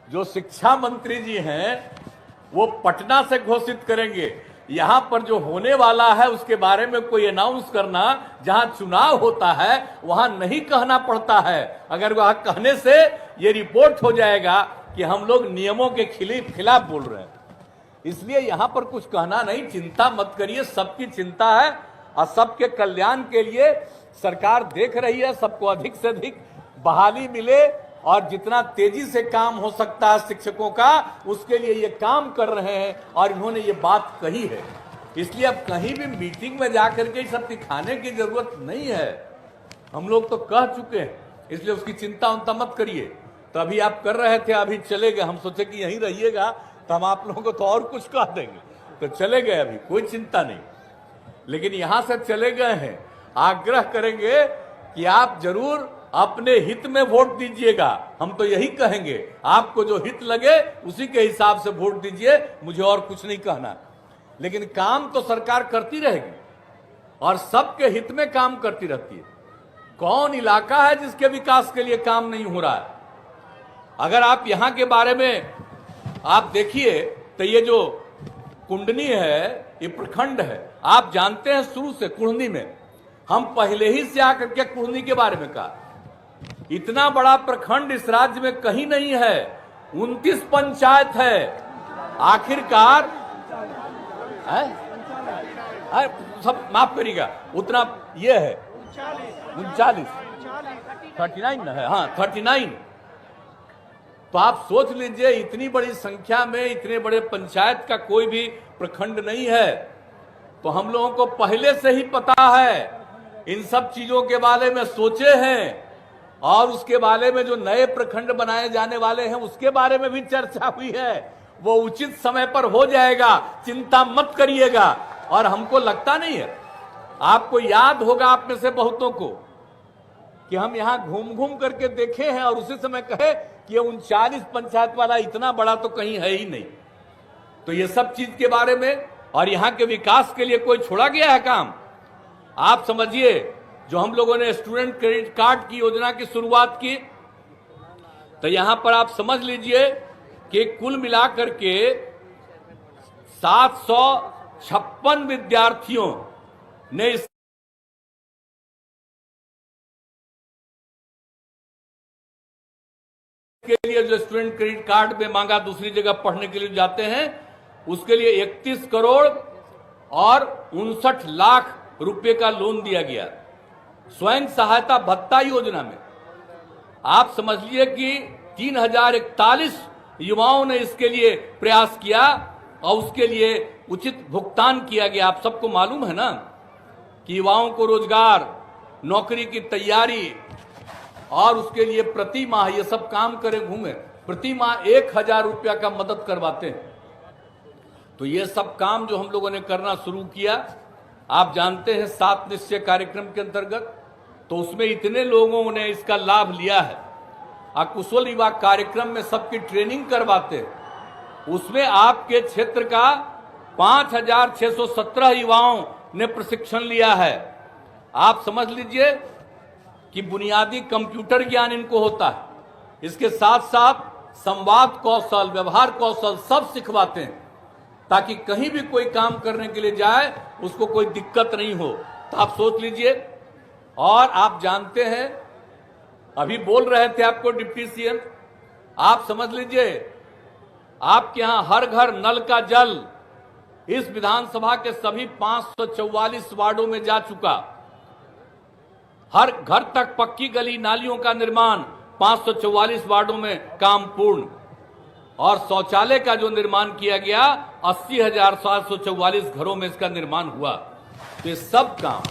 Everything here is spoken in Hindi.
जो शिक्षा मंत्री जी हैं वो पटना से घोषित करेंगे। यहां पर जो होने वाला है उसके बारे में कोई अनाउंस करना, जहां चुनाव होता है वहां नहीं कहना पड़ता है। अगर वहां कहने से ये रिपोर्ट हो जाएगा कि हम लोग नियमों के खिलाफ बोल रहे हैं, इसलिए यहां पर कुछ कहना नहीं। चिंता मत करिए, सबकी चिंता है और सबके कल्याण के लिए सरकार देख रही है सबको अधिक से अधिक बहाली मिले और जितना तेजी से काम हो सकता है शिक्षकों का, उसके लिए ये काम कर रहे हैं और इन्होंने ये बात कही है। इसलिए अब कहीं भी मीटिंग में जाकर के सब दिखाने की जरूरत नहीं है, हम लोग तो कह चुके हैं, इसलिए उसकी चिंता उनता मत करिए। तो अभी आप कर रहे थे, अभी चले गए, हम सोचे कि यहीं रहिएगा तो हम आप लोगों को तो और कुछ कह देंगे, तो चले गए, अभी कोई चिंता नहीं। लेकिन यहां से चले गए हैं, आग्रह करेंगे कि आप जरूर अपने हित में वोट दीजिएगा। हम तो यही कहेंगे, आपको जो हित लगे उसी के हिसाब से वोट दीजिए, मुझे और कुछ नहीं कहना। लेकिन काम तो सरकार करती रहेगी और सबके हित में काम करती रहती है। कौन इलाका है जिसके विकास के लिए काम नहीं हो रहा है? अगर आप यहां के बारे में आप देखिए तो ये जो कुंडनी है, ये प्रखंड है, आप जानते हैं शुरू से कुंडनी में हम पहले ही से आकर के कुंडनी के बारे में कहा, इतना बड़ा प्रखंड इस राज्य में कहीं नहीं है, 29 पंचायत है। आखिरकार सब माफ करिएगा, उतना ये है 39 है, हाँ 39। तो आप सोच लीजिए, इतनी बड़ी संख्या में इतने बड़े पंचायत का कोई भी प्रखंड नहीं है। तो हम लोगों को पहले से ही पता है, इन सब चीजों के बारे में सोचे हैं और उसके बारे में जो नए प्रखंड बनाए जाने वाले हैं उसके बारे में भी चर्चा हुई है। वो उचित समय पर हो जाएगा, चिंता मत करिएगा। और हमको लगता नहीं है, आपको याद होगा आप में से बहुतों को कि हम यहां घूम घूम करके देखे हैं और उसी समय कहे कि ये 39 पंचायत वाला इतना बड़ा तो कहीं है ही नहीं। तो ये सब चीज के बारे में और यहां के विकास के लिए कोई छोड़ा गया है काम? आप समझिए, जो हम लोगों ने स्टूडेंट क्रेडिट कार्ड की योजना की शुरुआत की, तो यहां पर आप समझ लीजिए कि कुल मिलाकर के 756 विद्यार्थियों ने इस के लिए जो स्टूडेंट क्रेडिट कार्ड में मांगा, दूसरी जगह पढ़ने के लिए जाते हैं, उसके लिए 31 करोड़ और 59 लाख रुपए का लोन दिया गया। स्वयं सहायता भत्ता योजना में आप समझ लिए कि 3041 युवाओं ने इसके लिए प्रयास किया और उसके लिए उचित भुगतान किया गया। आप सबको मालूम है ना कि युवाओं को रोजगार, नौकरी की तैयारी और उसके लिए प्रति माह ये सब काम करे घूमे, प्रति माह 1000 रुपया का मदद करवाते हैं। तो ये सब काम जो हम लोगों ने करना शुरू किया, आप जानते हैं 7 निश्चय कार्यक्रम के अंतर्गत, तो उसमें इतने लोगों ने इसका लाभ लिया है। कुशल युवा कार्यक्रम में सबकी ट्रेनिंग करवाते हैं, उसमें आपके क्षेत्र का 5617 युवाओं ने प्रशिक्षण लिया है। आप समझ लीजिए कि बुनियादी कंप्यूटर ज्ञान इनको होता है, इसके साथ साथ संवाद कौशल, व्यवहार कौशल सब सिखवाते हैं ताकि कहीं भी कोई काम करने के लिए जाए उसको कोई दिक्कत नहीं हो। तो आप सोच लीजिए। और आप जानते हैं, अभी बोल रहे थे आपको डिप्टी सीएम, आप समझ लीजिए आपके यहां हर घर नल का जल इस विधानसभा के सभी 544 वार्डों में जा चुका। हर घर तक पक्की गली नालियों का निर्माण 544 वार्डों में काम पूर्ण, और शौचालय का जो निर्माण किया गया 80,744 घरों में इसका निर्माण हुआ। तो ये सब काम